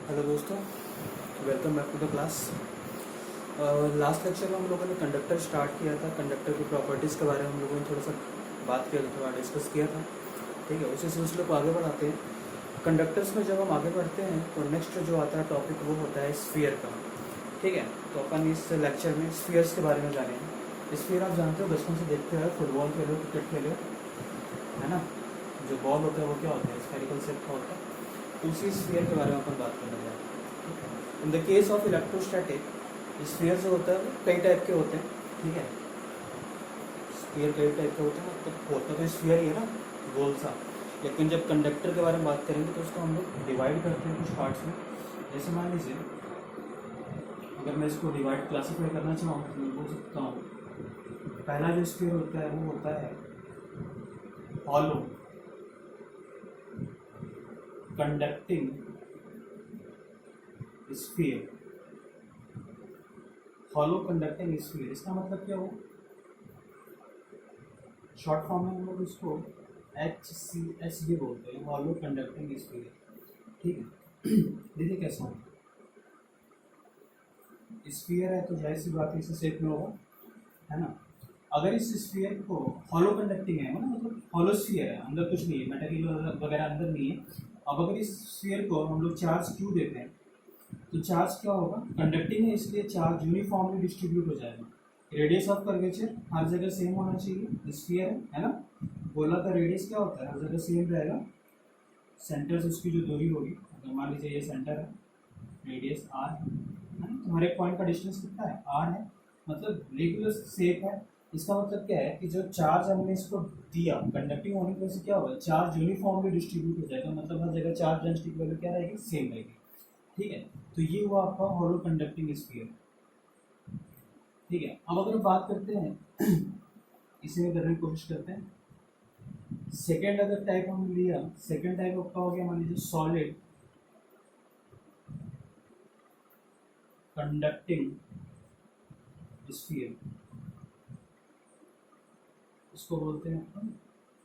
Hello दोस्तों, welcome back to the class. Last lecture में हम लोगों ने कंडक्टर स्टार्ट किया था। कंडक्टर की प्रॉपर्टीज़ के बारे में हम लोगों ने थोड़ा सा बात किया था, थोड़ा डिस्कस किया था। ठीक है, उसी सिलसिले को आगे बढ़ाते हैं। कंडक्टर्स में जब हम आगे बढ़ते हैं तो नेक्स्ट जो आता है टॉपिक वो होता है स्फीयर का। ठीक है, तो अपन इस लेक्चर में स्फीयर्स के बारे में जानेंगे। स्फीयर आप जानते हो, बचपन से देखते हो, फुटबॉल खेलो, क्रिकेट खेलो, है ना। जो बॉल होता है वो क्या होता है, स्फेरिकल शेप का होता है। उसी स्फीयर के बारे में अपन बात करने जा रहे हैं। In the case of electrostatic, sphere जो होता है वो कई टाइप के होते हैं। ठीक है, स्फीयर कई टाइप के होते हैं, मतलब होता तो स्फीयर ही है ना, गोल सा। लेकिन जब कंडक्टर के बारे में बात करेंगे तो उसको हम लोग डिवाइड करते हैं कुछ पार्ट्स में। जैसे मान लीजिए, अगर मैं इसको डिवाइड क्लासीफाई करना चाहूँ तो मैं बोल सकता हूँ, पहला जो स्फीयर होता है वो होता है hollow conducting sphere. Hollow conducting sphere, इसका मतलब क्या हो, शॉर्ट फॉर्म में हम लोग इसको HCS भी बोलते हैं, हॉलो कंडक्टिंग स्फीयर। ठीक है, देखिए कैसा हो, स्फीयर है तो जाहिर सी बात है इसी शेप में होगा, है ना। अगर इस स्फीयर को हॉलो कंडक्टिंग है मतलब हॉलो स्फीयर है, अंदर कुछ नहीं है, मेटेरियल वगैरह अंदर नहीं है। अब अगर इस स्फीयर को हम लोग चार्ज क्यू देते हैं तो चार्ज क्या होगा, कंडक्टिंग है इसलिए चार्ज यूनिफॉर्मली डिस्ट्रीब्यूट हो जाएगा। रेडियस ऑफ कर्वेचर हर जगह सेम होना चाहिए, स्फीयर है ना। गोला का रेडियस क्या होता है, हर जगह सेम रहेगा। सेंटर से उसकी जो दूरी होगी, अगर मान लीजिए ये सेंटर है, रेडियस आर है ना, तो हर एक पॉइंट का डिस्टेंस कितना है, आर है, मतलब रेगुलर शेप है। इसका मतलब क्या है कि जो चार्ज हमने इसको दिया, कंडक्टिंग होने की वजह से क्या होगा, चार्ज यूनिफॉर्मली डिस्ट्रीब्यूट हो जाएगा, मतलब हर जगह चार्ज डेंसिटी की वैल्यू क्या रहेगी, सेम रहेगी। ठीक है, तो ये हुआ आपका हॉलो कंडक्टिंग स्फीयर। ठीक है, अब अगर बात करते हैं इसी में करने की कोशिश करते हैं। सेकेंड अगर टाइप हम लिया, सेकेंड टाइप आपका हो गया मान लीजिए सॉलिड कंडक्टिंग स्फीयर, इसको बोलते हैं अपन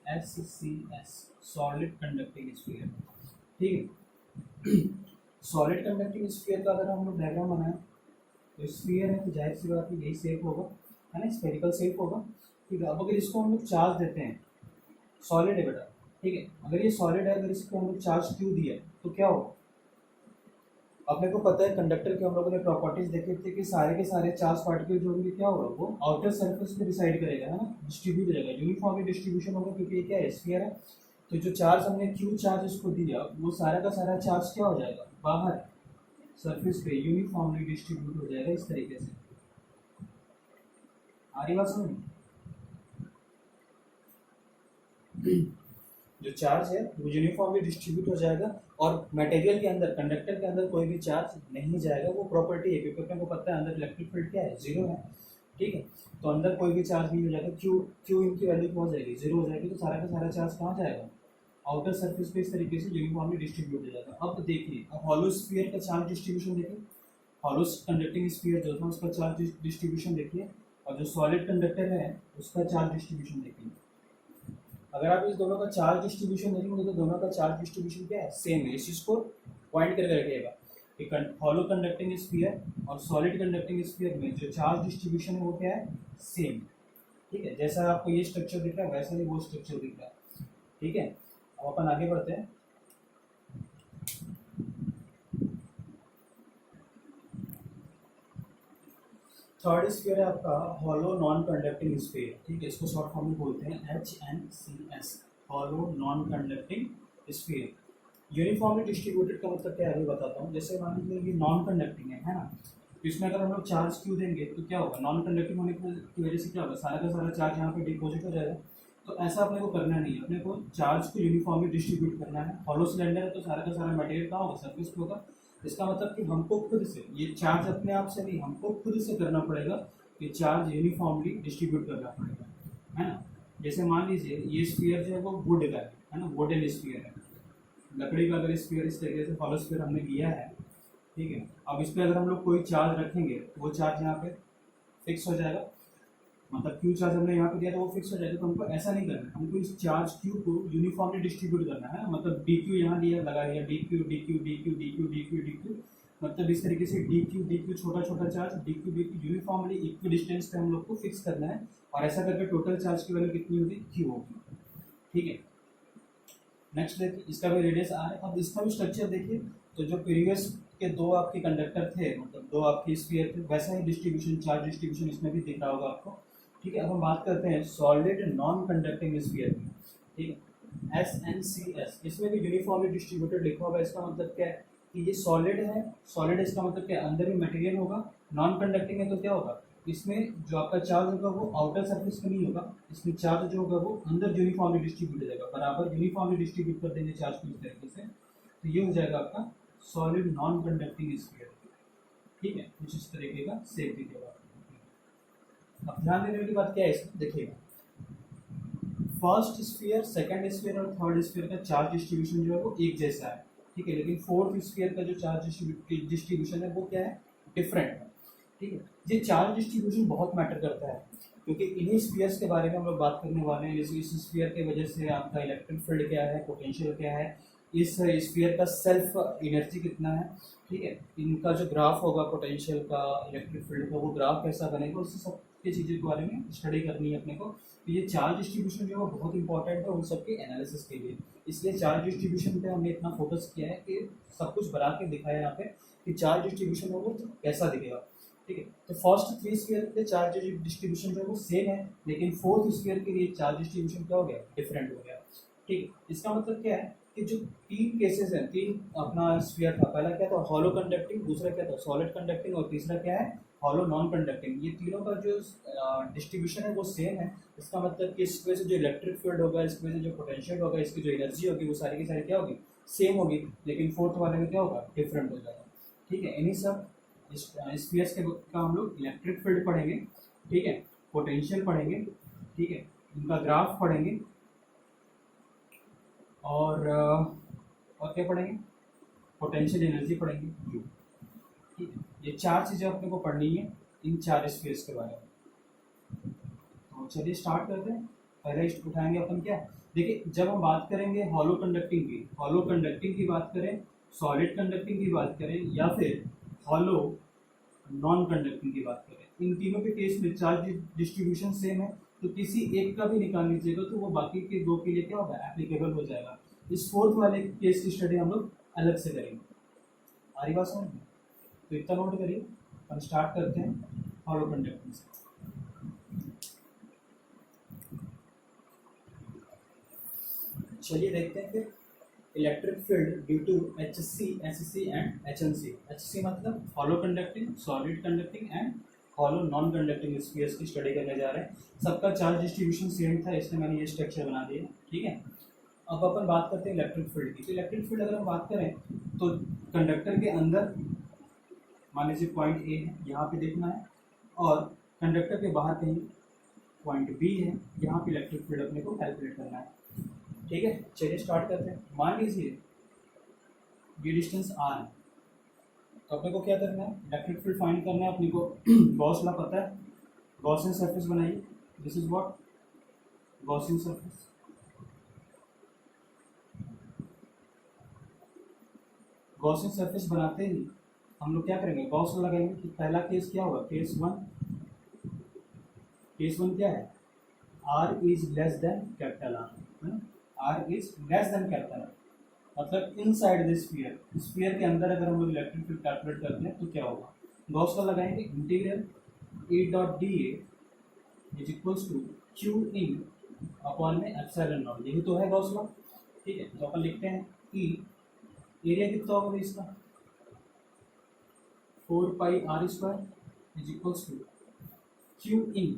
SCS, सॉलिड कंडक्टिंग स्फीयर। ठीक है, सॉलिड कंडक्टिंग स्फीयर का अगर हम लोग डायग्राम बनाएं तो स्फीयर है तो जाहिर सी बात है यही शेप होगा, है ना, स्फेरिकल शेप होगा। ठीक है, अब अगर इसको हम लोग चार्ज देते हैं, सॉलिड है बेटा, ठीक है, अगर ये सॉलिड है, अगर इसको हम लोग चार्ज क्यू दिया तो क्या होगा। अपने को पता है कंडक्टर के हम लोगों ने प्रॉपर्टीज देखे थे कि सारे के सारे चार्ज पार्टिकल जो होंगे क्या होगा, वो आउटर सरफेस पे डिसाइड करेगा, है ना, डिस्ट्रीब्यूट हो जाएगा, यूनिफॉर्मली डिस्ट्रीब्यूशन होगा, क्योंकि ये क्या है, स्फीयर है। तो जो चार्ज हमने क्यू चार्ज इसको दिया, वो सारा का सारा चार्ज क्या हो जाएगा, बाहर सरफेस पे यूनिफॉर्मली डिस्ट्रीब्यूट हो जाएगा इस तरीके से। आ रही बात समझ में? जो चार्ज है वो यूनिफॉर्मली डिस्ट्रीब्यूट हो जाएगा, और मटेरियल के अंदर, कंडक्टर के अंदर कोई भी चार्ज नहीं जाएगा। वो प्रॉपर्टी है, क्योंकि अपने को पता है अंदर इलेक्ट्रिक फील्ड क्या है, जीरो है। ठीक है, तो अंदर कोई भी चार्ज नहीं हो जाएगा, क्यू क्यू इनकी वैल्यू क्या हो जाएगी, जीरो हो जाएगी। तो सारा का सारा चार्ज कहाँ जाएगा, आउटर सरफेस पे इस तरीके से यूनिफॉर्मली डिस्ट्रीब्यूट हो जाएगा। अब देखिए, अब हॉलो स्फीयर का चार्ज डिस्ट्रीब्यूशन देखिए, हॉलो कंडक्टिंग स्फीयर जो था उसका चार्ज डिस्ट्रीब्यूशन देखिए, और जो सॉलिड कंडक्टर है उसका चार्ज डिस्ट्रीब्यूशन देखिए। अगर आप इस दोनों का चार्ज डिस्ट्रीब्यूशन देखेंगे तो दोनों का चार्ज डिस्ट्रीब्यूशन क्या है, सेम है। इस चीज़ को पॉइंट करके रखिएगा कि हॉलो कंडक्टिंग स्फीयर और सॉलिड कंडक्टिंग स्फीयर में जो चार्ज डिस्ट्रीब्यूशन है वो क्या है, सेम। ठीक है, जैसा आपको ये स्ट्रक्चर दिख रहा है वैसा ही वो स्ट्रक्चर दिख रहा है। ठीक है, अब अपन आगे बढ़ते हैं। थर्ड स्फीयर है आपका हॉलो नॉन कंडक्टिंग स्फीयर। ठीक है, इसको शॉर्ट फॉर्म में बोलते हैं HNCS, hollow non conducting sphere. Uniformly distributed का मतलब क्या है अभी बताता हूँ। जैसे मान लीजिए ये नॉन कंडक्टिंग है ना, तो इसमें अगर हम लोग चार्ज क्यू देंगे तो क्या होगा, नॉन कंडक्टिंग होने की वजह से क्या होगा, सारा का सारा चार्ज यहाँ पे डिपॉजिट हो जाएगा। तो ऐसा अपने को करना नहीं है, अपने को चार्ज को यूनिफॉर्मली डिस्ट्रीब्यूट करना है। हॉलो सिलेंडर है तो सारा का सारा मटेरियल कहाँ होगा, सरफेस पे होगा। इसका मतलब कि हमको खुद से, ये चार्ज अपने आप से नहीं, हमको खुद से करना पड़ेगा कि चार्ज यूनिफॉर्मली डिस्ट्रीब्यूट करना पड़ेगा, है ना। जैसे मान लीजिए ये स्फीयर जो है वो वुड का है ना, वुडन स्फीयर है, लकड़ी का अगर स्फीयर इस तरीके से हॉलो स्फीयर हमने लिया है। ठीक है, अब इस पर अगर हम लोग कोई चार्ज रखेंगे तो वो चार्ज यहाँ पे फिक्स हो जाएगा। मतलब क्यू चार्ज हमने यहाँ पे दिया तो वो फिक्स हो जाएगा, तो हमको ऐसा नहीं करना है, हमको इस चार्ज क्यू को यूनिफॉर्मली डिस्ट्रीब्यूट करना है। मतलब डी क्यू यहाँ दिया लगा दिया, D Q D Q D Q D Q D Q D Q, मतलब इस तरीके से डी क्यू छोटा छोटा charge D Q uniformly equi distance पे हम लोग को फिक्स करना है, और ऐसा करके टोटल चार्ज की वैल्यू कितनी होगी, क्यू होगी। ठीक है, नेक्स्ट देखिए, इसका भी रेडियस आर है। अब इसका भी स्ट्रक्चर देखिए, तो जो प्रीवियस के दो आपके कंडक्टर थे, मतलब दो आपके स्फीयर थे, वैसा ही डिस्ट्रीब्यूशन, चार्ज डिस्ट्रीब्यूशन इसमें भी दिख रहा होगा आपको। ठीक है, अब हम बात करते हैं सॉलिड नॉन कंडक्टिंग स्फीयर की। ठीक है, SnCS, इसमें भी यूनिफॉर्मली डिस्ट्रीब्यूटेड लिखा होगा। इसका मतलब क्या है कि ये सॉलिड है, सॉलिड इसका मतलब क्या, अंदर भी मटेरियल होगा। नॉन कंडक्टिंग है तो क्या होगा, इसमें जो आपका चार्ज होगा वो आउटर सरफेस पे नहीं होगा, इसमें चार्ज जो होगा वो अंदर यूनिफॉर्मली डिस्ट्रीब्यूट हो जाएगा, बराबर यूनिफॉर्मली डिस्ट्रीब्यूट कर देंगे चार्ज को इस तरीके से, तो ये हो जाएगा आपका सॉलिड नॉन कंडक्टिंग स्फीयर। ठीक है, कुछ इस तरीके का शेप दिखेगा। अब ध्यान देने वाली बात क्या है इसमें, देखिएगा फर्स्ट स्फीयर, सेकंड स्फीयर और थर्ड स्फीयर का चार्ज डिस्ट्रीब्यूशन जो है वो एक जैसा है। ठीक है, लेकिन फोर्थ स्फीयर का जो चार्ज डिस्ट्रीब्यूशन है वो क्या है, डिफरेंट है। ठीक है, ये चार्ज डिस्ट्रीब्यूशन बहुत मैटर करता है, क्योंकि इन्हीं स्फीयर्स के बारे में हम लोग बात करने वाले हैं। जैसे इस स्फीयर की वजह से आपका इलेक्ट्रिक फील्ड क्या है, पोटेंशियल क्या है, इस स्फीयर का सेल्फ एनर्जी कितना है। ठीक है, इनका जो ग्राफ होगा पोटेंशियल का, इलेक्ट्रिक फील्ड का, वो ग्राफ कैसा बनेगा, उससे सब की चीज़ों के बारे में स्टडी करनी है अपने को। तो ये चार्ज डिस्ट्रीब्यूशन जो है बहुत इंपॉर्टेंट है उन सब के एनालिसिस के लिए, इसलिए चार्ज डिस्ट्रीब्यूशन पे हमने इतना फोकस किया है कि सब कुछ बना के दिखाया यहाँ पे कि चार्ज डिस्ट्रीब्यूशन है वो कैसा दिखेगा। ठीक है, तो फर्स्ट थ्री स्फीयर के लिए चार्ज डिस्ट्रीब्यूशन जो है वो सेम है, लेकिन फोर्थ स्फीयर के लिए चार्ज डिस्ट्रीब्यूशन क्या हो गया, डिफरेंट हो गया। ठीक है, इसका मतलब क्या है कि जो तीन केसेस हैं, तीन अपना स्फीयर था, पहला क्या था हॉलो कंडक्टिंग, दूसरा क्या था सॉलिड कंडक्टिंग, और तीसरा क्या है हॉलो नॉन कंडक्टिंग। ये तीनों का जो डिस्ट्रीब्यूशन है वो सेम है। इसका मतलब कि इसकी वजह से जो इलेक्ट्रिक फील्ड होगा, इसकी वजह से जो पोटेंशियल होगा, इसकी जो एनर्जी होगी वो सारी की सारी क्या होगी, सेम होगी, लेकिन फोर्थ वाले में क्या होगा, डिफरेंट हो जाएगा। ठीक है, इन्हीं सब स्फीयर्स के का हम लोग इलेक्ट्रिक फील्ड पढ़ेंगे। ठीक है, पोटेंशियल पढ़ेंगे। ठीक है, इनका ग्राफ पढ़ेंगे, और क्या पढ़ेंगे, पोटेंशियल एनर्जी पढ़ेंगे। ठीक है, ये चार चीज़ें अपने को पढ़नी है इन चार स्फीयर्स के बारे में। तो चलिए स्टार्ट करते हैं। पहले उठाएंगे अपन क्या, देखिए जब हम बात करेंगे हॉलो कंडक्टिंग की बात करें, सॉलिड कंडक्टिंग की बात करें, या फिर हॉलो नॉन कंडक्टिंग की बात करें, इन तीनों के केस में चार्ज डिस्ट्रीब्यूशन सेम है, तो किसी एक का भी निकाल लीजिएगा तो वो बाकी के दो के लिए क्या होगा, एप्लीकेबल हो जाएगा। इस फोर्थ वाले केस की स्टडी हम लोग अलग से करेंगे। आ रही बात समझ में, तो इतना नोट करिए। हम स्टार्ट करते हैं हॉलो कंडक्टिंग से। चलिए देखते हैं फिर electric field due to HC, SC and HNC। HC मतलब hollow conducting, solid conducting and hollow non conducting spheres की स्टडी करने जा रहे हैं। सबका चार्ज डिस्ट्रीब्यूशन सेम था, इसलिए मैंने ये स्ट्रक्चर बना दिया। ठीक है, अब अपन बात करते हैं इलेक्ट्रिक फील्ड की। तो इलेक्ट्रिक फील्ड अगर हम बात करें तो कंडक्टर के अंदर मान लीजिए पॉइंट ए है, यहाँ पे देखना है, और कंडक्टर के बाहर कहीं पॉइंट बी है, यहाँ पे इलेक्ट्रिक फील्ड अपने को कैलकुलेट करना है। ठीक है, चलिए स्टार्ट करते हैं। मान लीजिए ये डिस्टेंस आर है, तो अपने को क्या करना है, इलेक्ट्रिक फील्ड फाइंड करना है अपने को। गॉस लॉ पता है, गॉसियन सरफेस बनाइए। This is what, Gaussian surface. Gaussian surface बनाते ही हम लोग क्या करेंगे, गॉस लॉ लगाएंगे कि पहला केस क्या होगा, केस वन क्या है, R is less than capital R, R is less than capital R, मतलब इनसाइड द स्फीयर के अंदर अगर हम लोग इलेक्ट्रिक फील्ड कैलकुलेट करते हैं तो क्या होगा, गॉस लॉ लगाएंगे, integral E dot D is equals to Q in upon में एप्सिलॉन नॉट, यही तो है गॉस लॉ। ठीक है, तो अपन लिखते हैं E, एरिया कितना होगा इसका, 4 pi R square is equals to Q in.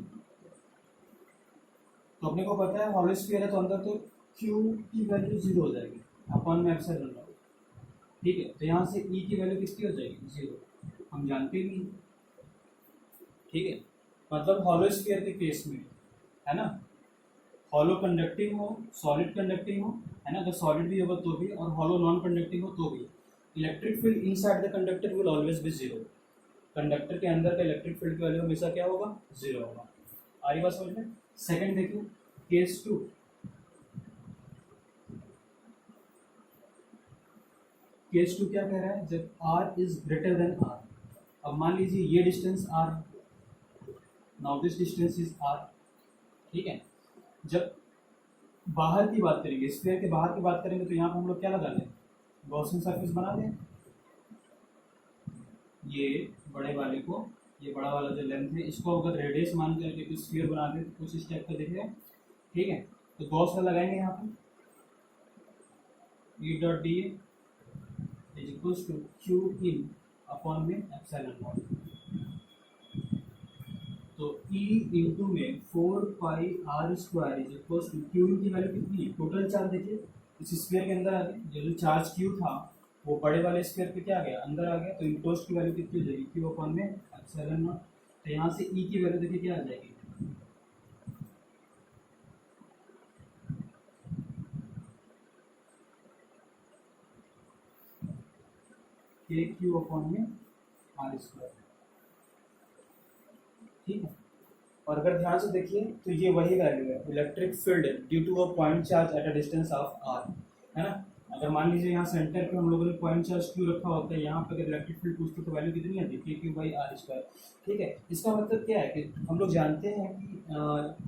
तो अपने को पता है हॉलो स्फीयर है तो अंदर तो क्यू की वैल्यू 0 हो जाएगी अपॉन में एप्सिलॉन नॉट। ठीक है, तो यहाँ से ई की वैल्यू कितनी हो जाएगी, 0, हम जानते ही नहीं। ठीक है, मतलब हॉलो स्फीयर के केस में है ना, हॉलो कंडक्टिंग हो, सॉलिड कंडक्टिंग हो, है ना, अगर सॉलिड भी होगा तो भी, और हॉलो नॉन कंडक्टिंग हो तो भी, electric field inside the conductor will always be 0। Conductor के अंदर का इलेक्ट्रिक फील्ड की वैल्यू हमेशा क्या होगा, 0 होगा। आ रही बात समझ में। सेकंड देखिए केस टू, केस टू क्या कह रहा है, जब r is greater then r। अब मान लीजिए ये distance r, now this distance is r, ठीक है। जब बाहर की बात करेंगे, स्फीयर के बाहर की बात करेंगे, तो यहाँ पर हम लोग क्या लगा लें, गॉसियन सरफेस बना दें। ये बड़े वाले को, ये बड़ा वाला जो लेंथ है, इसको अगर रेडियस मान करके कुछ स्फीयर बना दें तो कुछ इस टाइप का दिखेगा, ठीक है। तो गॉस का लगाएंगे यहाँ पर, E dot D is equals to Q in upon में एप्सिलॉन नॉट। तो E इंटू में 4πr² is equals to Q in की वैल्यू कितनी है, टोटल चार्ज देखिए इस स्फीयर के अंदर आ गया, जो चार्ज क्यू था वो बड़े वाले स्फीयर पे क्या आ गया, अंदर आ गया। तो इनटोस्ट की वैल्यू कितनी हो जाएगी, क्यू अपॉन में एप्सिलॉन नॉट। तो यहाँ से E की वैल्यू देखिए क्या आ जाएगी, के क्यू अपॉन में r², ठीक है। और अगर ध्यान से देखिए तो ये वही वैल्यू है electric field due to a point charge at a distance of r, है ना। अगर मान लीजिए यहाँ सेंटर पे हम लोगों ने पॉइंट चार्ज क्यू रखा होता है, यहाँ पे अगर इलेक्ट्रिक फील्ड पूछते तो वैल्यू कितनी आती है, के क्यू बाई r², ठीक है। इसका मतलब क्या है कि हम लोग जानते हैं कि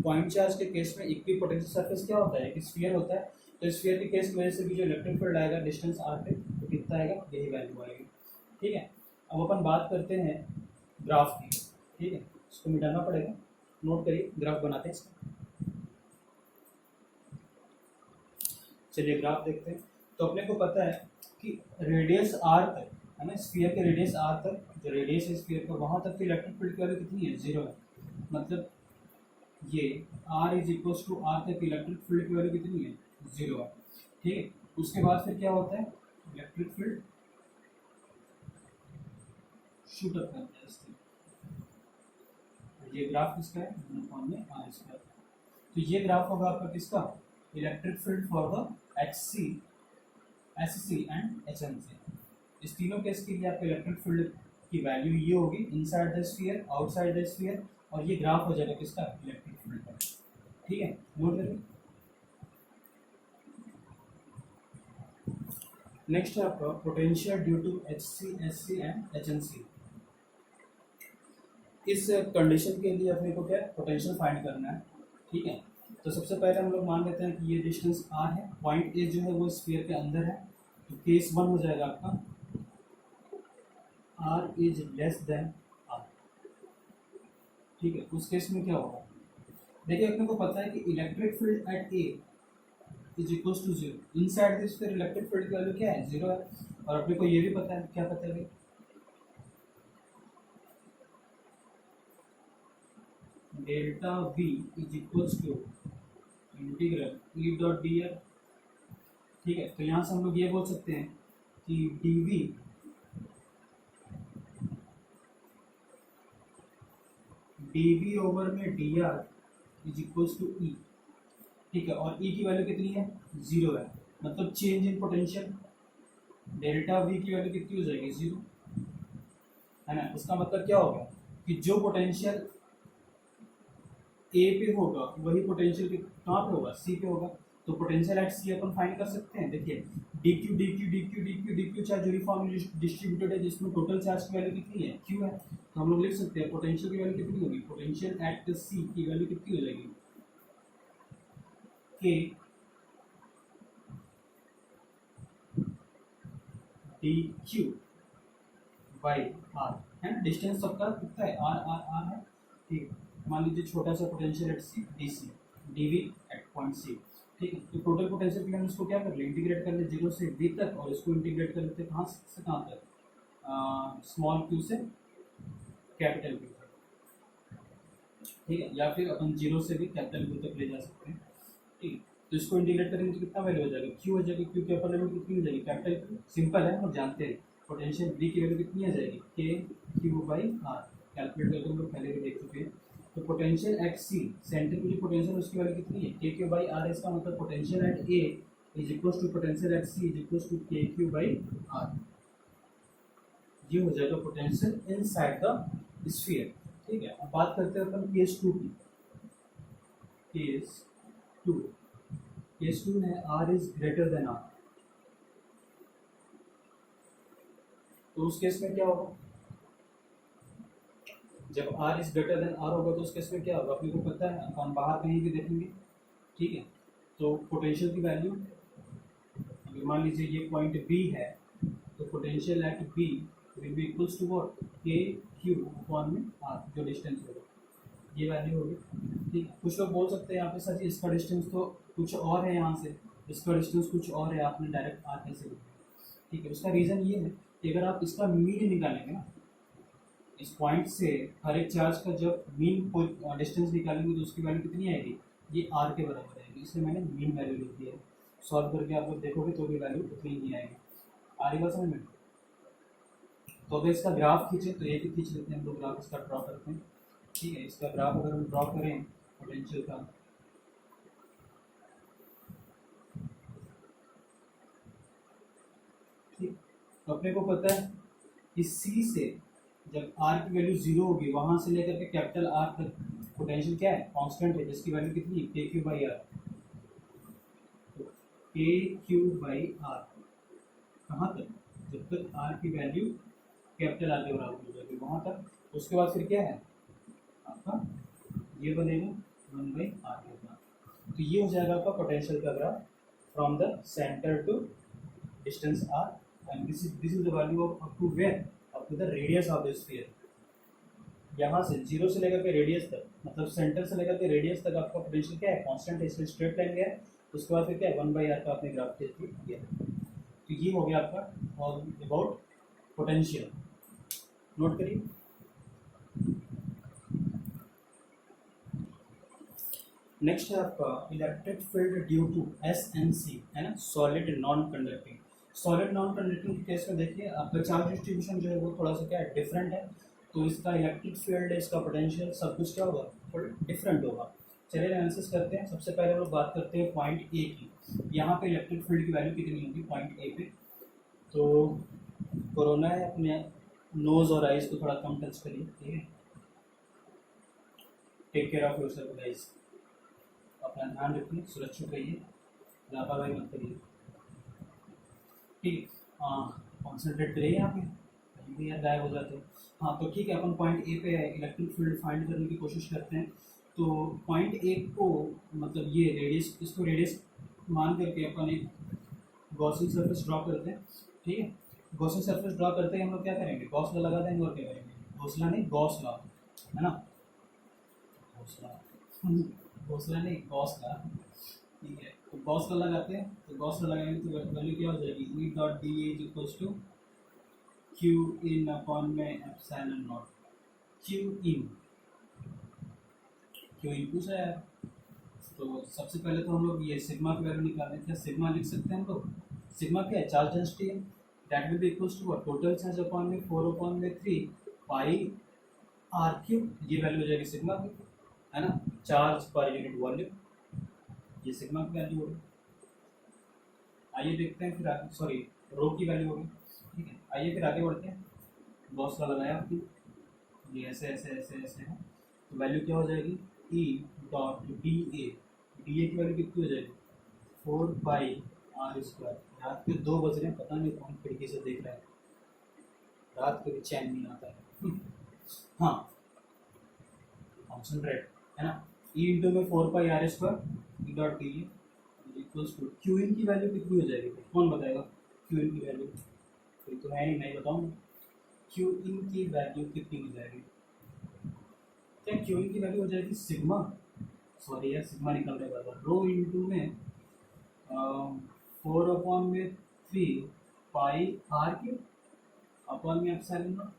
पॉइंट चार्ज के केस में इक्वी पोटेंशियल सरफेस क्या होता है, कि स्फीयर होता है। तो स्फीयर के केस की वजह से भी जो इलेक्ट्रिक फील्ड आएगा डिस्टेंस r पे, तो कितना आएगा, यही वैल्यू आएगी, ठीक है। अब अपन बात करते हैं ग्राफ की, ठीक है। इसको मिटाना पड़ेगा, नोट करिए, ग्राफ बनाते हैं इसका। चलिए ग्राफ देखते हैं। तो अपने को पता है कि रेडियस r तक, है ना, स्फीयर के रेडियस r तक, जो रेडियस है स्फीयर का, वहाँ तक की इलेक्ट्रिक फील्ड की वैल्यू कितनी है, 0 है। मतलब ये r is equals to r तक इलेक्ट्रिक फील्ड की वैल्यू कितनी है, 0 है, ठीक है। उसके बाद फिर क्या होता है, इलेक्ट्रिक फील्ड शूट अप करता है इसके। ये ग्राफ किसका है, फॉर्म में r²। तो ये ग्राफ होगा आपका किसका, electric field for the XC, SC and HNC। इस तीनों केस के लिए आपका इलेक्ट्रिक फील्ड की वैल्यू ये होगी, inside the sphere, outside the sphere, और ये ग्राफ हो जाएगा किसका, इलेक्ट्रिक फील्ड का, ठीक है। नोट करिए। नेक्स्ट है आपका potential due to HC, SC and HNC। इस कंडीशन के लिए अपने को क्या पोटेंशियल फाइंड करना है, ठीक है। तो सबसे पहले हम लोग मान लेते हैं कि ये डिस्टेंस r है, पॉइंट A जो है वो स्फीयर के अंदर है। तो केस 1 हो जाएगा आपका r is less then r, ठीक है। उस केस में क्या होगा, देखिए अपने को पता है कि electric field at A is equals to 0, inside this फिर इलेक्ट्रिक फील्ड की वैल्यू क्या है, 0 है। और अपने को ये भी पता है, क्या पता है, delta V is equals to integral E dot D L, ठीक है। तो यहाँ से हम लोग ये बोल सकते हैं कि dV dV ओवर में dr is equals to E, ठीक है। और E की वैल्यू कितनी है, 0 है। मतलब change in potential, delta V की वैल्यू कितनी हो जाएगी, 0, है ना। इसका मतलब क्या होगा कि जो पोटेंशियल A पे होगा वही पोटेंशियल कहाँ पे होगा, C पे होगा। तो potential at C upon find कर सकते हैं। देखिए dQ चार्ज यूनिफॉर्मली डिस्ट्रीब्यूटेड है, जिसमें टोटल चार्ज की वैल्यू कितनी है, Q है। तो हम लोग लिख सकते हैं पोटेंशियल की वैल्यू कितनी होगी, पोटेंशियल एट C की वैल्यू कितनी हो जाएगी, K dQ बाई R, है ना। डिस्टेंस सबका कितना है, R है, ठीक है। मान लीजिए छोटा सा potential at C DC, dV at point C, ठीक है। तो टोटल पोटेंशियल के लिए हम इसको क्या कर ले, इंटीग्रेट कर ले 0 से V तक, और इसको इंटीग्रेट कर लेते हैं कहाँ से कहाँ तक, स्मॉल q से कैपिटल Q तक, ठीक है। या फिर अपन 0 से भी कैपिटल Q तक ले जा सकते हैं, ठीक है। तो इसको इंटीग्रेट करेंगे तो कितना वैल्यू हो जाएगा, Q हो जाएगी। Q के अपर लिमिट कितनी हो जाएगी, कैपिटल Q, सिंपल है, हम जानते हैं। पोटेंशियल V की वैल्यू कितनी आ जाएगी, K Q by R, calculate करके हम लोग पहले भी देख चुके हैं। तो पोटेंशियल एट C, सेंटर की जो पोटेंशियल उसकी वैल्यू कितनी है, K Q बाई R। इसका मतलब potential at A is equals to potential at C is equals to K Q by R। ये हो जाएगा पोटेंशियल इनसाइड द स्फीयर, ठीक है। अब बात करते हैं अपन केस 2 की। केस 2, केस 2 में R is greater than R, तो उस केस में क्या होगा, जब R is greater than R होगा तो उस केस में क्या होगा अपने को पता है, अपन बाहर कहीं भी देखेंगे, ठीक है। तो पोटेंशियल की वैल्यू, अगर मान लीजिए ये पॉइंट बी है, तो potential at B will be equals to what, K Q upon में आर, जो डिस्टेंस होगा ये वैल्यू होगी, ठीक है। कुछ लोग बोल सकते हैं यहाँ पे सर जी इसका डिस्टेंस तो कुछ और है, यहाँ से इसका डिस्टेंस कुछ और है, आपने डायरेक्ट आर कैसे लिखा, ठीक है। उसका रीज़न ये है कि अगर आप इसका मीन निकालेंगे ना, इस पॉइंट से हर एक चार्ज का जब मीन डिस्टेंस निकालेंगे तो उसकी वैल्यू कितनी आएगी, ये आर के बराबर आएगी, इसलिए मैंने मीन वैल्यू लिख दिया है। सॉल्व करके आप लोग देखोगे तो भी वैल्यू उतनी ही आएगी। आ रही बात समझ में? तो अगर इसका ग्राफ खींचे तो एक ही खींच लेते हैं हम लोग, ग्राफ इसका ड्रॉ करते हैं, ठीक है। इसका ग्राफ अगर हम ड्रॉ करें पोटेंशियल का, ठीक, तो अपने को पता है कि सी से जब आर की वैल्यू जीरो होगी वहां से लेकर के कैपिटल आर तक पोटेंशियल क्या है, कांस्टेंट है, जिसकी वैल्यू कितनी, के क्यू बाई आर। तो के क्यू बाई आर कहाँ तक, जब तक आर की वैल्यू कैपिटल आर के बराबर हो जाएगी वहां तक। उसके बाद फिर क्या है आपका, ये बनेगा 1/r के बाद। तो ये हो जाएगा आपका पोटेंशियल का graph from the centre to distance r, and this is the value of up to where, up to the radius of the sphere. यहाँ से जीरो से लेकर के रेडियस तक, मतलब सेंटर से लेकर के रेडियस तक आपका पोटेंशियल क्या है, कांस्टेंट है, इसलिए स्ट्रेट लाइन गया है। उसके बाद फिर क्या है, 1/r का आपने ग्राफ किया। तो ये हो गया आपका ऑल अबाउट पोटेंशियल। नोट करिए। नेक्स्ट है आपका electric field due to SNC, है ना, solid non conducting. Solid non conducting के केस में देखिए आपका चार्ज डिस्ट्रीब्यूशन जो है वो थोड़ा सा क्या है, डिफरेंट है, तो इसका इलेक्ट्रिक फील्ड, इसका पोटेंशियल सब कुछ क्या होगा, थोड़ा डिफरेंट होगा। चलिए एनालिसिस करते हैं। सबसे पहले हम लोग बात करते हैं पॉइंट ए की। यहाँ पे इलेक्ट्रिक फील्ड की वैल्यू कितनी होगी पॉइंट ए पे, तो कोरोना है, अपने नोज और आइज को थोड़ा कम टच करिए, ठीक है। Take care of yourself guys, अपना ध्यान रखिए, सुरक्षित रहिए, लापरवाही मत करिए, ठीक है। कॉन्सेंट्रेट करिए यहाँ पे, कहीं भी यार गायब हो जाते हैं। हाँ तो ठीक है, अपन पॉइंट ए पे इलेक्ट्रिक फील्ड फाइंड करने की कोशिश करते हैं। तो पॉइंट ए को, मतलब ये रेडियस, इसको रेडियस मान करके अपन एक गॉसियन सरफेस ड्रॉ करते हैं, ठीक है। गॉसियन सरफेस ड्रॉ करते ही हम लोग क्या करेंगे, गॉस लॉ लगा देंगे, और क्या करेंगे, घोंसला नहीं गॉस लॉ, है ना, घोंसला घोंसला नहीं गॉस लॉ, ठीक है। तो गॉस लॉ लगाते हैं, तो गॉस लॉ लगाएंगे तो वैल्यू क्या हो जाएगी, E dot D is equals to Q in upon में एप्सिलॉन नॉट। क्यू इन पूछा है, तो सबसे पहले तो हम लोग ये सिग्मा की वैल्यू निकालें। क्या सिग्मा लिख सकते हैं हम लोग, सिग्मा क्या है, चार्ज डेंसिटी है, that will be equals to total charge upon में 4/3 पाई आर क्यूब, ये वैल्यू हो जाएगी सिग्मा की, है ना, चार्ज पर यूनिट वॉल्यूम, ये सिग्मा की वैल्यू होगी। आइए देखते हैं फिर आगे, सॉरी रो की वैल्यू होगी, ठीक है। आइए फिर आगे बढ़ते हैं। गॉस लॉ लगाया आपने, ये ऐसे ऐसे ऐसे ऐसे है, तो वैल्यू क्या हो जाएगी, ई डॉट डी ए की वैल्यू कितनी हो जाएगी, 4/r²। रात के 2 बज रहे हैं, पता नहीं कौन खिड़की से देख रहा है, रात को भी चैन नहीं आता है। हाँ कॉन्सेंट्रेट, है ना, ई इंटू में 4/r² E dot D equals to Q in की वैल्यू कितनी हो जाएगी, कौन बताएगा क्यू इन की वैल्यू, कोई तो है नहीं, मैं बताऊँगा क्यू इन की वैल्यू कितनी हो जाएगी। क्या क्यू इन की वैल्यू हो जाएगी सिग्मा, सॉरी यार सिग्मा निकल रहा है बार बार, रो इंटू में 4/3 पाई आर क्यूब अपॉन में एप्सिलॉन नॉट।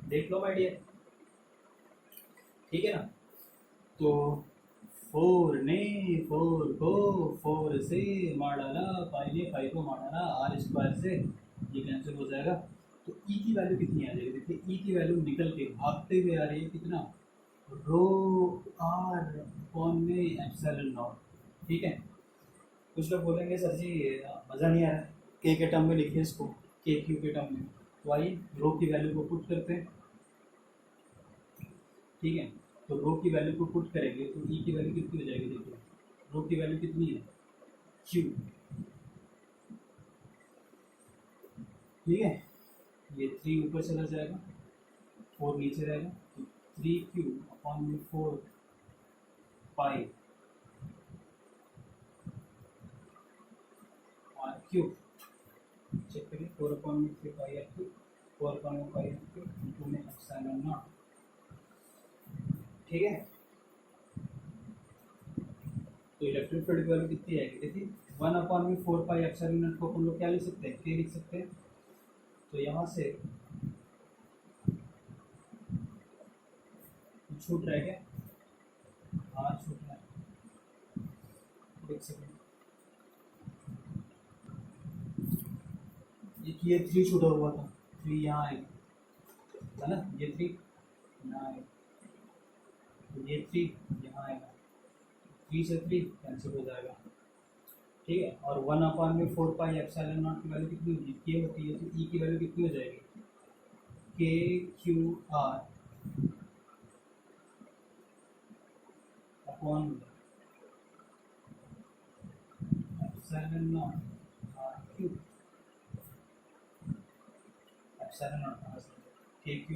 देख लो माय डियर, ठीक है ना। तो 4 को 4 से मार डाला, पाई ने 5 को मार डाला, r² से ये कैंसिल हो जाएगा। तो ई की वैल्यू कितनी आ जाएगी, देखिए ई की वैल्यू निकल के भागते हुए आ रही है, कितना, रो आर अपॉन में एप्सिलॉन नॉट, ठीक है। कुछ लोग बोलेंगे सर जी मज़ा नहीं आ रहा है, के टर्म में लिखिए इसको, के क्यू के टर्म में। तो आइए रो की वैल्यू को पुट करते हैं, ठीक है। तो रो की वैल्यू को पुट करेंगे तो ई की वैल्यू कितनी हो जाएगी, देखिए रो की वैल्यू कितनी है क्यू, ठीक है। ये 3 ऊपर चला जाएगा, 4 नीचे रहेगा, तो 3Q/4 पाई आर क्यूब, चेक करिए 4/3 पाई आर क्यूब, 4/पाई आर क्यूब इंटू में एप्सिलॉन नॉट, ठीक है। तो इलेक्ट्रिक फील्ड की वैल्यू कितनी आएगी, देखिए 1/4 पाई एप्सिलॉन नॉट को हम लोग क्या लिख सकते हैं, के लिख सकते हैं। तो यहाँ से छूट रहा है क्या, हाँ छूट रहा है, एक सेकेंड, ये 3 छूटा हुआ था, 3 यहाँ आएगा है ना, ये 3 यहाँ आएगा, तो ये 3 यहाँ आएगा, 3 से 3 कैंसिल हो जाएगा, ठीक है। और 1/4 पाई एप्सिलॉन नॉट की वैल्यू कितनी होगी, के होती है, तो ई की वैल्यू कितनी हो जाएगी, KQR upon epsilon naught R cube, epsilon naught कहाँ से, KQ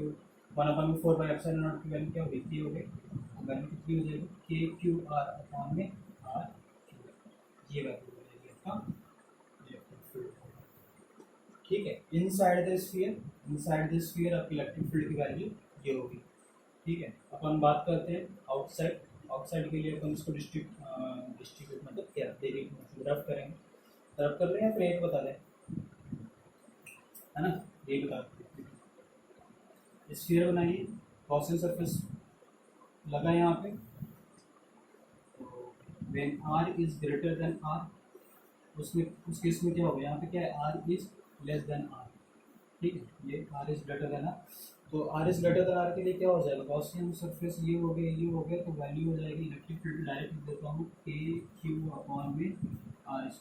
1/4 पाई एप्सिलॉन नॉट की वैल्यू क्या होगी, के हो गई, वैल्यू कितनी हो जाएगी, KQR अपॉन में आर क्यूब, ये वैल्यू हो जाएगी आपका इलेक्ट्रिक फील्ड, ठीक है। इनसाइड द स्फीयर आपकी इलेक्ट्रिक फील्ड की वैल्यू ये होगी, ठीक है। अपन बात करते हैं आउटसाइड, आउटसाइड के लिए अपन इसको डिस्ट्रीब्यूट मतलब क्या रफ करेंगे, रफ कर लें या फिर एक बता दें, है ना, ये बता दें। स्फीयर बनाइए, गॉसियन सरफेस लगा यहाँ पे, तो when R is greater than R, उसमें उस केस में क्या होगा, यहाँ पे क्या है, R is less than R, ठीक है, ये R is greater than R, तो R is greater than R के लिए क्या हो जाएगा, गॉसियन सरफेस ये हो गया, तो वैल्यू हो जाएगी इलेक्ट्रिक फील्ड, डायरेक्ट लिख देता हूँ KQ/में r²,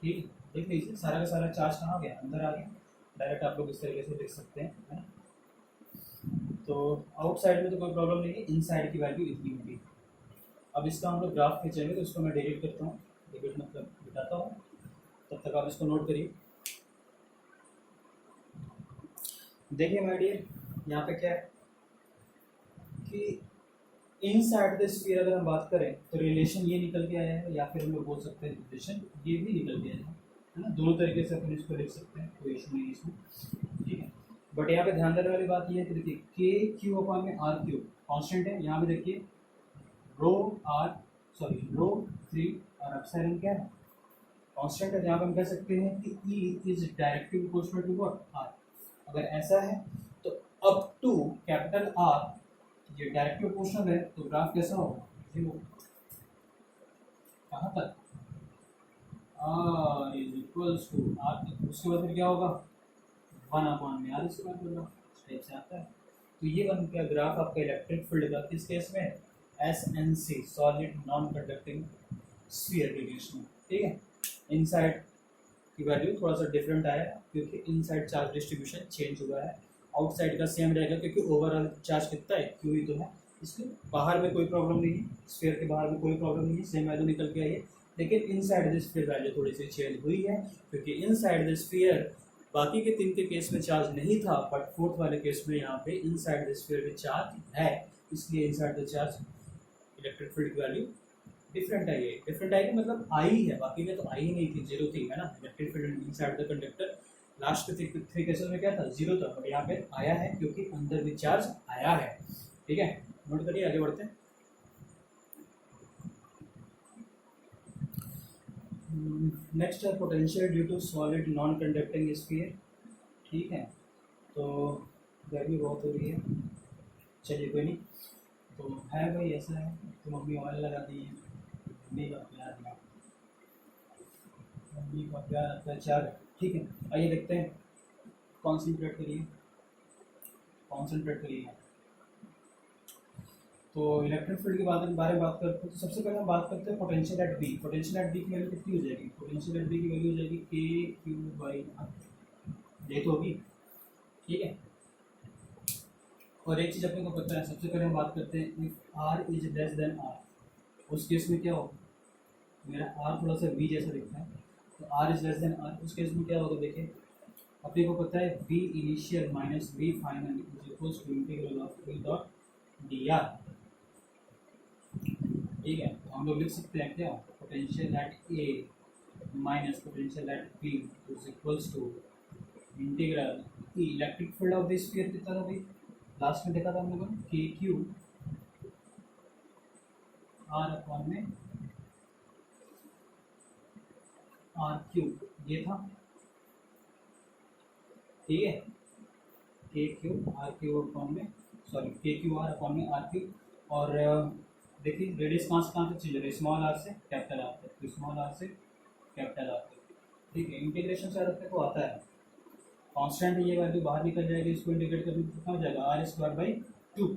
ठीक है। देख लीजिए सारा का सारा चार्ज कहाँ गया, अंदर आ गया, डायरेक्ट आप लोग इस तरीके से लिख सकते हैं, है ना। तो आउटसाइड में तो कोई प्रॉब्लम नहीं है, इनसाइड की वैल्यू इतनी होगी। अब इसका हम लोग ग्राफ खींचेंगे, तो इसको मैं डिलीट करता हूँ, डिलीट मतलब बताता हूँ, तब तक आप इसको नोट करिए। देखिए माय डियर, यहाँ पे क्या है कि इनसाइड द स्फीयर अगर हम बात करें तो रिलेशन ये निकल के आया है, या फिर हम लोग बोल सकते हैं रिलेशन ये भी निकल के आया है ना, दोनों तरीके से अपन इसको लिख सकते हैं, कोई इशू नहीं इसमें, ठीक है। बट यहाँ पे ध्यान देने वाली बात ये है कि देखिए KQ/में आर क्यूब कॉन्स्टेंट है, यहाँ पे देखिए रो 3 और एप्सिलॉन क्या है, कांस्टेंट है, यहाँ पे हम कह सकते हैं कि E is directly proportional to what R, अगर ऐसा है तो अप टू कैपिटल R ये डायरेक्टली प्रोपोर्शनल है, तो ग्राफ कैसा होगा, 0, कहाँ तक, R is equals to R तक, उसके बाद फिर क्या होगा 1/r² होगा, इस टाइप से आता है। तो ये बन गया ग्राफ आपका इलेक्ट्रिक फील्ड का, किस केस में, SNC solid non conducting sphere के केस में, ठीक है। इनसाइड की वैल्यू थोड़ा सा डिफरेंट आया क्योंकि इनसाइड चार्ज डिस्ट्रीब्यूशन चेंज हुआ है, आउटसाइड का सेम रहेगा क्योंकि ओवरऑल चार्ज कितना है, क्यू ही तो है, इसलिए बाहर में कोई प्रॉब्लम नहीं है, स्फीयर के बाहर में कोई प्रॉब्लम नहीं है, सेम वैल्यू निकल के आई है। लेकिन इनसाइड द स्फीयर वैल्यू थोड़ी सी चेंज हुई है क्योंकि इनसाइड द स्फीयर बाकी के 3 के केस में चार्ज नहीं था, बट 4th वाले केस में यहाँ पे इनसाइड द स्फीयर में चार्ज है, इसलिए inside the charge electric field की वैल्यू डिफरेंट है, ये डिफरेंट आएगी मतलब आई है, बाकी में तो आई नहीं थी, 0 थी, है ना। Electric field inside the conductor last के 3 केसेस में क्या था, 0 था, बट यहाँ पे आया है क्योंकि अंदर भी चार्ज आया है, ठीक है। नोट करिए, आगे बढ़ते हैं। नेक्स्ट है potential due to solid non conducting sphere, ठीक है। तो गर्मी बहुत हो रही है, चलिए कोई नहीं, तो है भाई ऐसा है, तो मम्मी ऑयल लगा दी है, मम्मी का प्यार ना, मम्मी का प्यार अत्याचार, ठीक है। आइए देखते हैं, कॉन्सेंट्रेट करिए, कॉन्सेंट्रेट करिए। तो इलेक्ट्रिक फील्ड के बारे में बात करते हैं, तो सबसे पहले हम बात करते हैं potential at B, potential at B की वैल्यू कितनी हो जाएगी, पोटेंशियल एट बी की वैल्यू हो जाएगी KQ/R, ये तो होगी, ठीक है। और एक चीज़ अपने को पता है, सबसे पहले हम बात करते हैं if R is less than R, उस केस में क्या होगा, मेरा आर थोड़ा सा वी जैसा दिखता है, तो R is less than R, उस केस में क्या होगा, देखिए अपने को पता है V initial minus V final is equals to integral of V dot D R. ठीक है, तो हम लोग लिख सकते हैं क्या, potential at A minus potential at B is equals to integral electric field of this sphere कितना था भाई, लास्ट में देखा था हम लोगों ने के क्यू आर अपॉन में आर क्यूब, ये था। ठीक है, K Q R cube upon में, सॉरी के क्यू आर अपॉन में आर क्यूब। और देखिए रेडियस कहाँ तक चेंज हो रही है, स्मॉल आर से कैपिटल आर तक, तो स्मॉल आर से कैपिटल आर तक। ठीक है, इंटीग्रेशन से अपने को आता है कांस्टेंट, ये वैल्यू बाहर निकल जाएगी, इसको इंटीग्रेट करने पर कितना हो जाएगा, आर स्क्वायर बाई 2।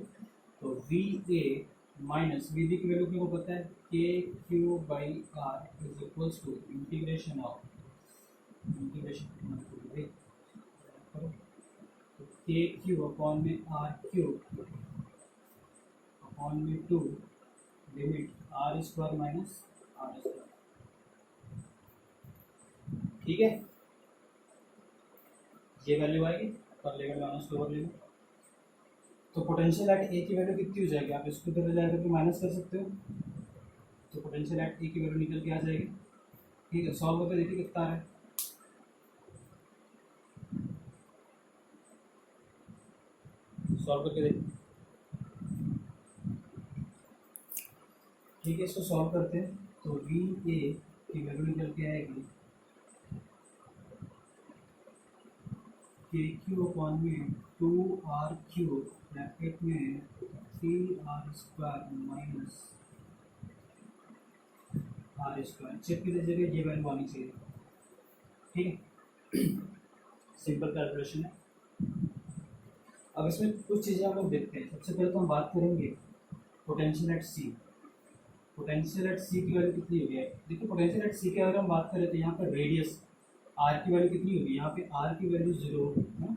तो V A minus V D की वैल्यू अपने को पता है K Q by R is equals to integration of K Q upon में आर क्यूब अपॉन में 2 limit R square minus R square. ठीक है, ये वैल्यू आएगी पर लेवल माइनस लोअर लिमिट। तो पोटेंशियल एट ए की वैल्यू कितनी हो जाएगी, आप इसको इधर जाकर के माइनस कर सकते हो, तो पोटेंशियल एट ए की वैल्यू निकल के आ जाएगी। ठीक है, सॉल्व करके देखिए कितना आ रहा है, सॉल्व करके देखिए। ठीक है, इसको सॉल्व करते हैं, तो वी ए की वैल्यू निकल के आएगी के क्यू अपॉन में 2r क्यूब ब्रैकेट में 3r square minus R square, check की जगह ये वैल्यू आनी चाहिए। ठीक है, सिंपल कैलकुलेशन है। अब इसमें कुछ चीज़ें हम लोग देखते हैं। सबसे पहले तो हम बात करेंगे potential at C. Potential at C की वैल्यू कितनी होगी, देखिए पोटेंशियल एट सी की अगर हम बात करें तो यहाँ पर रेडियस आर की वैल्यू कितनी होगी, यहाँ पे आर की वैल्यू 0 है,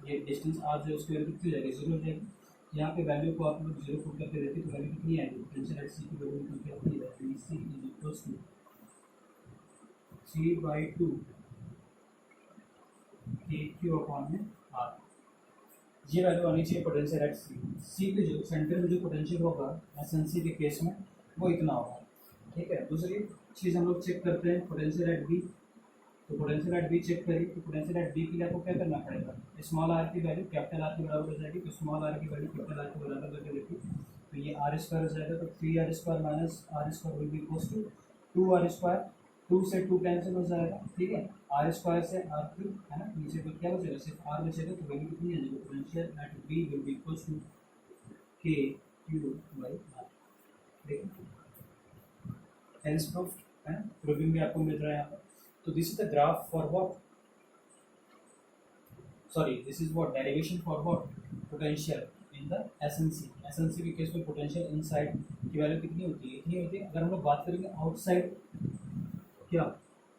ये डिस्टेंस आर जो उसकी वैल्यू कितनी हो जाएगी, 0 हो जाएगी। यहाँ पे वैल्यू को आप लोग 0 पुट करके देते तो वैल्यू कितनी आएगी, पोटेंशियल एट सी की वैल्यू निकल के आती है V C is equals to 3/2 K Q upon में आर। ये वैल्यू आनी चाहिए पोटेंशियल एट सी। सी पे जो सेंटर में जो पोटेंशियल होगा एस एन सी के केस में वो इतना होगा। ठीक है, दूसरी चीज़ हम लोग चेक करते हैं पोटेंशियल एट बी। तो पोटेंशियल एट बी चेक करिए, तो पोटेंशियल एट बी के लिए आपको क्या करना पड़ेगा, स्मॉल आर की वैल्यू कैपिटल आर के बराबर हो जाएगी, तो स्मॉल आर की वैल्यू कैपिटल आर के बराबर करके देखिए, तो ये आर स्क्वायर हो जाएगा, तो 3r square minus R square will be equals to 2r square, 2 से 2 कैंसिल हो जाएगा। ठीक है, आर स्क्वायर से आर क्यूब है ना, नीचे पर क्या बचेगा, सिर्फ आर बचेगा, तो वैल्यू कितनी आ जाएगी, potential at B will be equals to K Q by R. देखिए हेंस प्रूफ है, प्रूविंग भी आपको मिल रहा है यहाँ पर। तो this is the graph for what, sorry this is what derivation for what, potential in the SNC. SNC के केस में पोटेंशियल इनसाइड की वैल्यू कितनी होती है, इतनी होती है। अगर हम लोग बात करेंगे आउटसाइड, क्या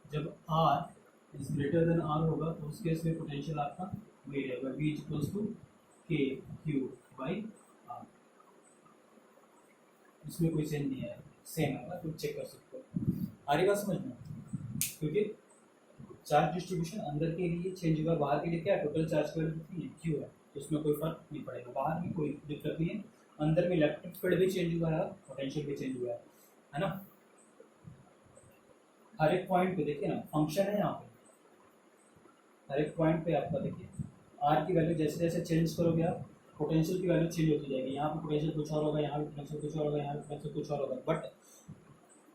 जब R is greater than R होगा तो उस केस में पोटेंशियल आपका वही रहेगा, V is equals to K Q by R. इसमें कोई चेंज नहीं है, सेम है, तुम चेक कर सकते हो। आ रही बात समझ में, क्योंकि चार्ज डिस्ट्रीब्यूशन अंदर के लिए चेंज हुआ, बाहर के लिए क्या टोटल चार्ज की वैल्यू कितनी है, क्यू है, तो उसमें कोई फर्क नहीं पड़ेगा, बाहर में कोई दिक्कत नहीं है। अंदर में इलेक्ट्रिक फील्ड भी चेंज हुआ है, पोटेंशियल भी चेंज हुआ है ना। हर एक पॉइंट पे देखिए ना, फंक्शन है यहाँ पे, हर एक पॉइंट पे आपका देखिए आर की वैल्यू जैसे जैसे चेंज करोगे आप, पोटेंशियल की वैल्यू चेंज होती जाएगी। यहाँ पे पोटेंशियल कुछ और होगा, यहाँ पे पोटेंशियल कुछ और होगा, यहाँ पे पोटेंशियल कुछ और होगा। बट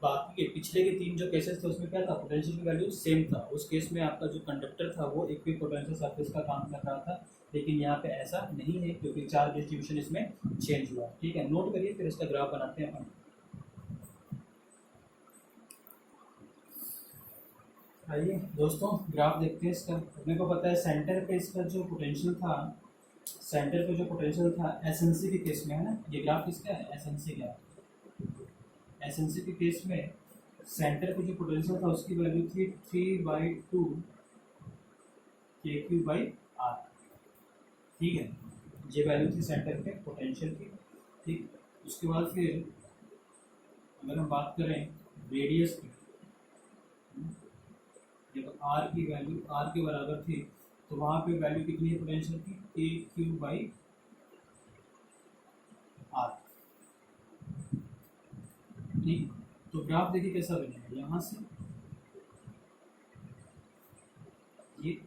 बाकी के पिछले के 3 जो केसेस थे उसमें क्या था, पोटेंशियल की वैल्यू सेम था। उस केस में आपका जो कंडक्टर था वो एक भी पोटेंशियल सरफेस का काम कर रहा था, लेकिन यहाँ पे ऐसा नहीं है क्योंकि चार्ज डिस्ट्रीब्यूशन इसमें चेंज हुआ। ठीक है, नोट करिए, फिर इसका ग्राफ बनाते हैं अपन। आइए दोस्तों ग्राफ देखते हैं इसका। अपने को पता है सेंटर पे इसका जो पोटेंशियल था, सेंटर पे जो पोटेंशियल था एसएनसी के केस में है ना, ये ग्राफ किसका है, एसएनसी का। एसएनसी के केस में सेंटर पे जो पोटेंशियल था उसकी वैल्यू थी 3/2 के क्यू बाई आर। ठीक है, ये वैल्यू थी सेंटर पे पोटेंशियल की, ठीक। उसके बाद फिर अगर हम बात करें रेडियस की, जब आर की वैल्यू आर के बराबर थी तो वहाँ पे वैल्यू कितनी पोटेंशियल की, ए क्यू बाई आर, ठीक। तो ग्राफ देखिए कैसा बनेगा, यहाँ से ये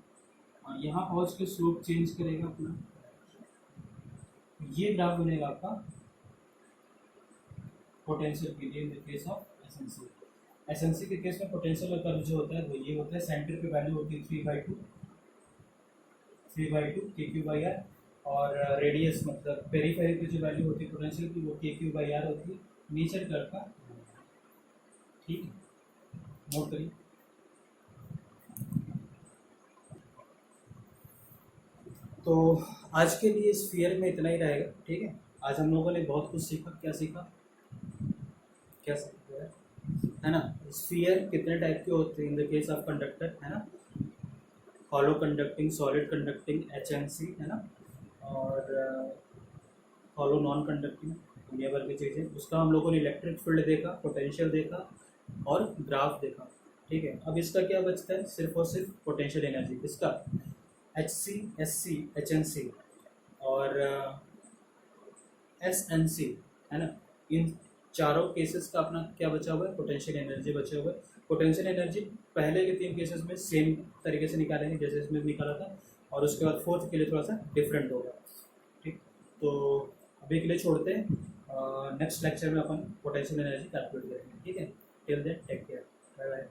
और यहाँ पहुँच के स्लोप चेंज करेगा अपना, ये ग्राफ बनेगा आपका पोटेंशियल के लिए in the case of SNC. SNC के केस में पोटेंशियल कर्व जो होता है वो ये होता है, सेंटर पे वैल्यू होती है 3/2 के क्यू बाई आर, और रेडियस मतलब पेरीफेरी की जो वैल्यू होती है पोटेंशियल की वो के क्यू बाई आर होती है, नेचर कर्व का, ठीक है, नोट करिए। तो आज के लिए स्फीयर में इतना ही रहेगा, ठीक है। आज हम लोगों ने बहुत कुछ सीखा, क्या सीखा, क्या सीखा है ना, स्फीयर कितने टाइप के होते हैं in the case of conductor, है ना, हॉलो कंडक्टिंग, सॉलिड कंडक्टिंग, एचएनसी, है ना, और हॉलो नॉन कंडक्टिंग, दुनिया भर की चीज़ें। उसका हम लोगों ने इलेक्ट्रिक फील्ड देखा, पोटेंशियल देखा और ग्राफ देखा, ठीक है। अब इसका क्या बचता है, सिर्फ और सिर्फ पोटेंशियल एनर्जी, इसका H C, S C, H N C और एस एन सी, है ना, इन चारों केसेस का अपना क्या बचा हुआ है, पोटेंशियल एनर्जी बचा हुआ है। पोटेंशियल एनर्जी पहले के 3 केसेस में सेम तरीके से निकालेंगे जैसे इसमें निकाला था, और उसके बाद फोर्थ के लिए थोड़ा सा डिफरेंट होगा, ठीक। तो अभी के लिए छोड़ते हैं, नेक्स्ट लेक्चर में अपन पोटेंशियल एनर्जी कैलकुलेट करेंगे, ठीक है। Till then take care, bye bye.